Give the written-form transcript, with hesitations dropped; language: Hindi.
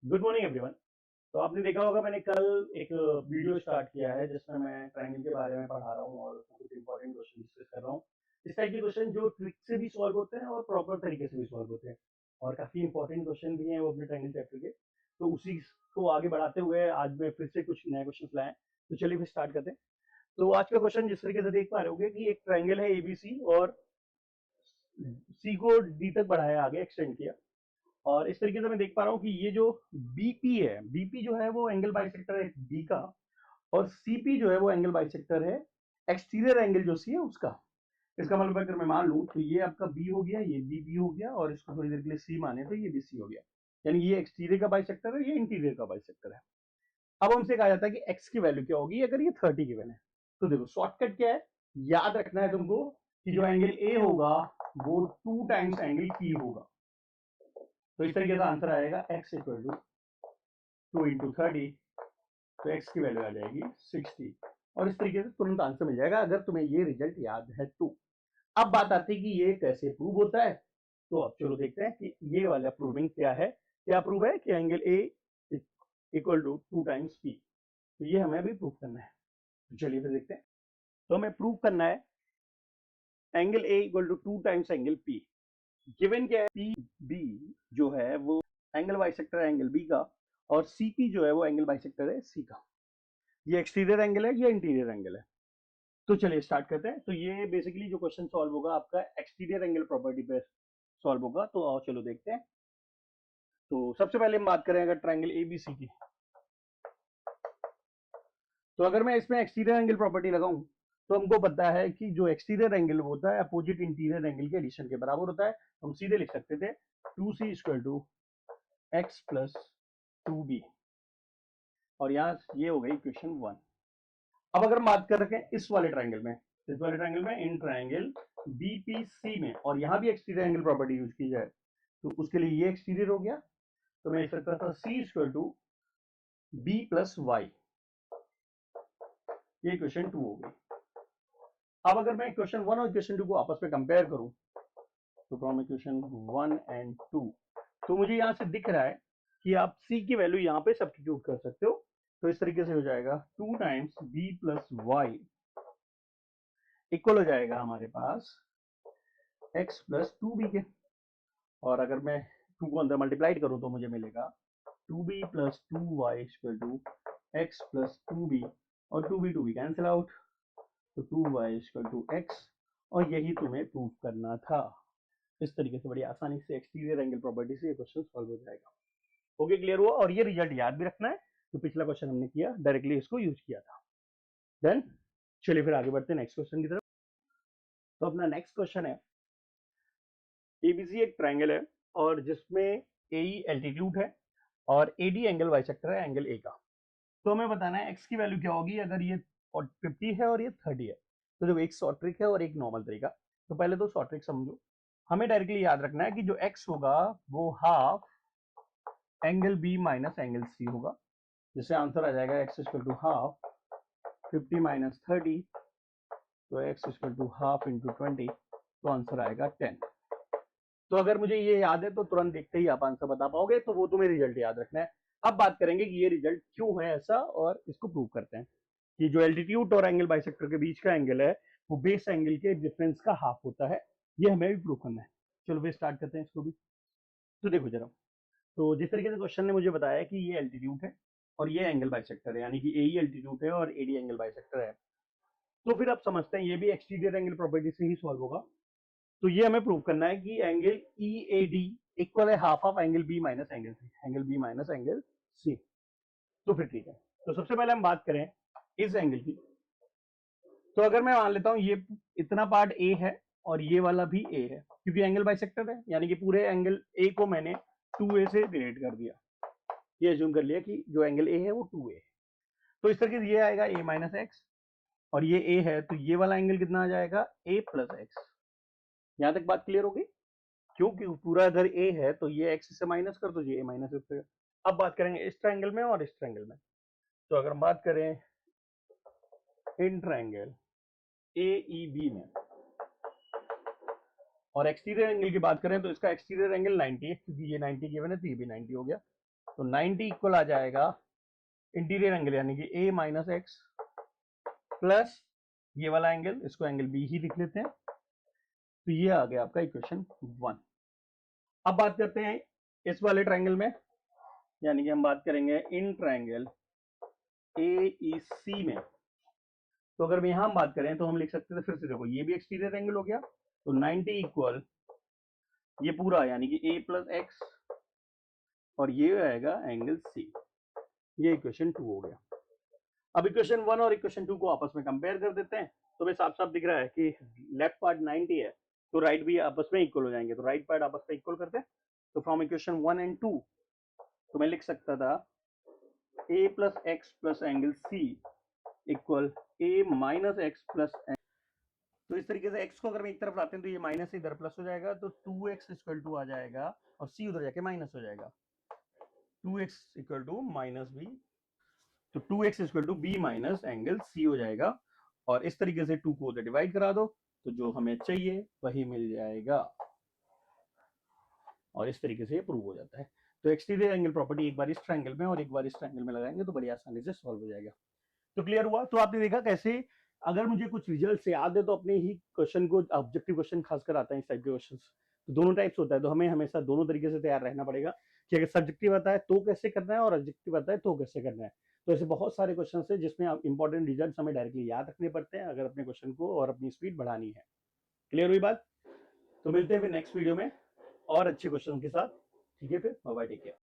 Good morning everyone. तो आपने देखा होगा मैंने कल एक वीडियो स्टार्ट किया है जिसमें मैं ट्रायंगल के बारे में पढ़ा रहा हूँ और कुछ इंपॉर्टेंट क्वेश्चन डिस्कस कर रहा हूँ। इस टाइप के क्वेश्चन जो ट्रिक से भी सॉल्व होते हैं और प्रॉपर तरीके से भी सॉल्व होते हैं और काफ़ी इंपॉर्टेंट क्वेश्चन भी हैं वो अपने ट्रायंगल चैप्टर के। तो उसी को आगे बढ़ाते हुए आज मैं फिर से कुछ नए क्वेश्चन लाए हैं। तो चलिए फिर स्टार्ट करते हैं। तो आज का क्वेश्चन जिस तरीके से देख पा रहे होंगे कि एक ट्रायंगल है एबीसी और सी को डी तक बढ़ाया आगे एक्सटेंड किया। और इस तरीके से मैं देख पा रहा हूँ कि ये जो बीपी है, बीपी जो है वो एंगल बाइसेक्टर है बी का, और सीपी जो है वो एंगल बाइसेक्टर है एक्सटीरियर एंगल जो सी है उसका। इसका मतलब अगर मैं मान लूँ तो ये आपका बी हो गया, ये बी हो गया, और इसको थोड़ी देर के लिए सी माने तो ये भी सी हो गया। यानी ये एक्सटीरियर का बाइसेक्टर है, ये इंटीरियर का बाइसेक्टर है। अब हमसे कहा जाता है कि एक्स की वैल्यू क्या होगी अगर ये 30 गिवन है। तो देखो शॉर्टकट क्या है, याद रखना है तुमको कि जो एंगल ए होगा वो 2 टाइम्स एंगल पी होगा। तो इस तरीके का आंसर आएगा x इक्वल टू 2 इंटू 30। तो x की वैल्यू आ जाएगी 60 और इस तरीके से तुरंत आंसर मिल जाएगा अगर तुम्हें ये रिजल्ट याद है तो। अब बात आती है कि ये कैसे प्रूव होता है। तो अब चलो देखते हैं कि ये वाला प्रूविंग क्या है। क्या प्रूव है कि angle A equal to 2 times P. तो ये हमें अभी प्रूव करना है। तो चलिए फिर देखते हैं। तो हमें प्रूव करना है angle A equal to 2 times angle P. Given क्या है, पी बी जो है वो एंगल बाइसेक्टर है एंगल बी का, और सी पी जो है वो एंगल बाइसेक्टर है सी का। ये एक्सटीरियर एंगल है, ये इंटीरियर एंगल है। तो चलिए स्टार्ट करते हैं। तो ये बेसिकली जो क्वेश्चन सॉल्व होगा आपका एक्सटीरियर एंगल प्रॉपर्टी पे सॉल्व होगा। तो आओ चलो देखते हैं। तो सबसे पहले हम बात करें अगर ट्रायंगल एबीसी की, तो अगर मैं इसमें एक्सटीरियर एंगल प्रॉपर्टी लगाऊं तो हमको पता है कि जो एक्सटीरियर एंगल होता है अपोजिट इंटीरियर एंगल के एडिशन के बराबर होता है। हम सीधे लिख सकते थे 2c equal to x plus 2b, और यहाँ ये हो गई इक्वेशन 1। अब अगर हम बात कर रखे इस वाले ट्रायंगल में, इस वाले ट्रायंगल में इन ट्रायंगल बीपीसी में, और यहाँ भी एक्सटीरियर एंगल प्रॉपर्टी यूज की जाए तो उसके लिए ये एक्सटीरियर हो गया। तो मैं लिख सकता था C equal to B plus Y. ये इक्वेशन 2 हो गई। अब अगर मैं इक्वेशन 1 और इक्वेशन 2 को आपस में कंपेयर करूं तो फ्रॉम इक्वेशन 1 एंड 2, तो मुझे यहाँ से दिख रहा है कि आप c की वैल्यू यहाँ पे सब्स्टिट्यूट कर सकते हो। तो इस तरीके से हो जाएगा 2 times b plus Y equal हो जाएगा हमारे पास x प्लस 2b के। और अगर मैं 2 को अंदर मल्टीप्लाइड करूं तो मुझे मिलेगा 2b plus 2y equal to x plus 2b, और 2b कैंसिल आउट, तो 2y इक्वल टू x। और यही तुम्हें प्रूव करना था। इस तरीके से बड़ी आसानी से एक्सटीरियर एंगल प्रॉपर्टी से ये क्वेश्चन सॉल्व हो जाएगा। ओके, क्लियर हुआ। और ये रिजल्ट याद भी रखना है, तो पिछला क्वेश्चन हमने किया डायरेक्टली इसको यूज किया था। देन चलिए फिर आगे बढ़ते हैं नेक्स्ट क्वेश्चन की तरफ। तो अपना नेक्स्ट क्वेश्चन है, एबीसी एक ट्रायंगल है और जिसमें एई एल्टीट्यूड है और एडी एंगल बाइसेक्टर है एंगल ए का। तो हमें बताना है एक्स की वैल्यू क्या होगी अगर ये 50 है और ये 30 है। तो देखो एक शॉर्ट ट्रिक है और एक नॉर्मल तरीका। तो पहले तो शॉर्ट ट्रिक समझो। हमें डायरेक्टली याद रखना है कि जो एक्स होगा वो half angle B minus angle C होगा, जिससे आंसर आ जाएगा X equal to half 50 minus 30। तो X equal to half into 20, तो आंसर आएगा 10। तो अगर मुझे ये याद है तो तुरंत देखते ही आप आंसर बता पाओगे, तो वो तुम्हें रिजल्ट याद रखना है। अब बात करेंगे कि ये रिजल्ट क्यों है ऐसा, और इसको प्रूव करते हैं कि जो एल्टीट्यूड और एंगल बाइसेक्टर के बीच का एंगल है वो बेस एंगल के डिफरेंस का हाफ होता है। ये हमें भी प्रूव करना है। चलो फिर स्टार्ट करते हैं इसको भी। तो देखो जरा, तो जिस तरीके से क्वेश्चन ने मुझे बताया कि ये एल्टीट्यूड है और ये एंगल बाइसेक्टर है, यानी कि ए एल्टीट्यूड है और एडी एंगल बाइसेक्टर है, तो फिर आप समझते हैं ये भी एक्सटीरियर एंगल प्रॉपर्टी से ही सॉल्व होगा। तो ये हमें प्रूव करना है कि angle E A D equal है half of angle B minus angle C, angle B minus angle C. तो फिर ठीक है। तो सबसे पहले हम बात करें इस एंगल की। तो अगर मैं मान लेता हूं ये इतना पार्ट ए है और ये वाला भी ए है, क्योंकि एंगल बाइसेक्टर है, यानी कि पूरे एंगल ए को मैंने 2a से डिवाइड कर दिया। ये अज्यूम कर लिया कि जो एंगल ए है वो 2a है। तो इस तरीके से ये आएगा a माइनस एक्स, और ये a है तो ये वाला एंगल कितना आ जाएगा a प्लस एक्स। यहां तक बात क्लियर हो गई। क्योंकि पूरा अगर a है तो ये x से माइनस कर दो, ये a माइनस एक्स। अब बात करेंगे इस ट्रायंगल में और इस ट्रायंगल में। तो अगर हम बात करें in triangle A E B में और एक्सटीरियर एंगल की बात करें तो इसका एक्सटीरियर एंगल 90 है, क्योंकि ये 90 गिवन है तो ये भी 90 हो गया। तो 90 इक्वल आ जाएगा इंटीरियर एंगल यानी कि a माइनस एक्स प्लस ये वाला एंगल, इसको एंगल बी ही लिख लेते हैं। तो ये आ गया आपका इक्वेशन 1। अब बात करते हैं इस वाले ट्रायंगल में, यानी कि हम बात करेंगे इन ट्रायंगल AEC में। तो अगर यहां हम बात करें तो हम लिख सकते थे, फिर से देखो ये भी एक्सटीरियर एंगल हो गया, तो 90 इक्वल ये पूरा यानी कि a प्लस एक्स और ये आएगा एंगल C। ये इक्वेशन 2 हो गया। अब इक्वेशन 1 और इक्वेशन 2 को आपस में कंपेयर कर देते हैं, तो भाई साफ साफ दिख रहा है कि लेफ्ट पार्ट 90 है तो राइट भी आपस में इक्वल हो जाएंगे, तो राइट पार्ट आपस में इक्वल करते हैं। तो फ्रॉम इक्वेशन 1 एंड 2 तो मैं लिख सकता था a plus x plus angle C equal a minus x plus. तो इस तरीके से x को अगर मैं एक तरफ लाते हैं तो ये माइनस से इधर प्लस हो जाएगा, तो 2x इक्वल टू आ जाएगा और c उधर जाके माइनस हो जाएगा, 2x equal to minus b, तो 2x equal to b minus angle c हो जाएगा। और इस तरीके से 2 को उधर डिवाइड करा दो तो जो हमें चाहिए वही मिल जाएगा, और इस तरीके से ये प्रूव हो जाता है। तो एक्सटीरियर एंगल प्रॉपर्टी एक बार इस ट्रायंगल में और एक बार इस ट्रायंगल में लगाएंगे तो बड़ी आसानी से सॉल्व हो जाएगा। तो क्लियर हुआ? तो आपने देखा कैसे अगर मुझे कुछ रिजल्ट याद है तो अपने ही क्वेश्चन को, ऑब्जेक्टिव क्वेश्चन खासकर आता है इस टाइप के क्वेश्चन, तो दोनों टाइप्स होता है, तो हमें हमेशा दोनों तरीके से तैयार रहना पड़ेगा कि अगर सब्जेक्टिव आता है तो कैसे करना है और ऑब्जेक्टिव आता है तो कैसे करना है। तो ऐसे बहुत सारे क्वेश्चन है जिसमें इंपॉर्टेंट रिजल्ट हमें डायरेक्टली याद रखने पड़ते हैं अगर अपने क्वेश्चन को और अपनी स्पीड बढ़ानी है। क्लियर हुई बात? तो मिलते हैं फिर नेक्स्ट वीडियो में और अच्छे क्वेश्चन के साथ। ठीक है, फिर बाय बाय, टेक केयर।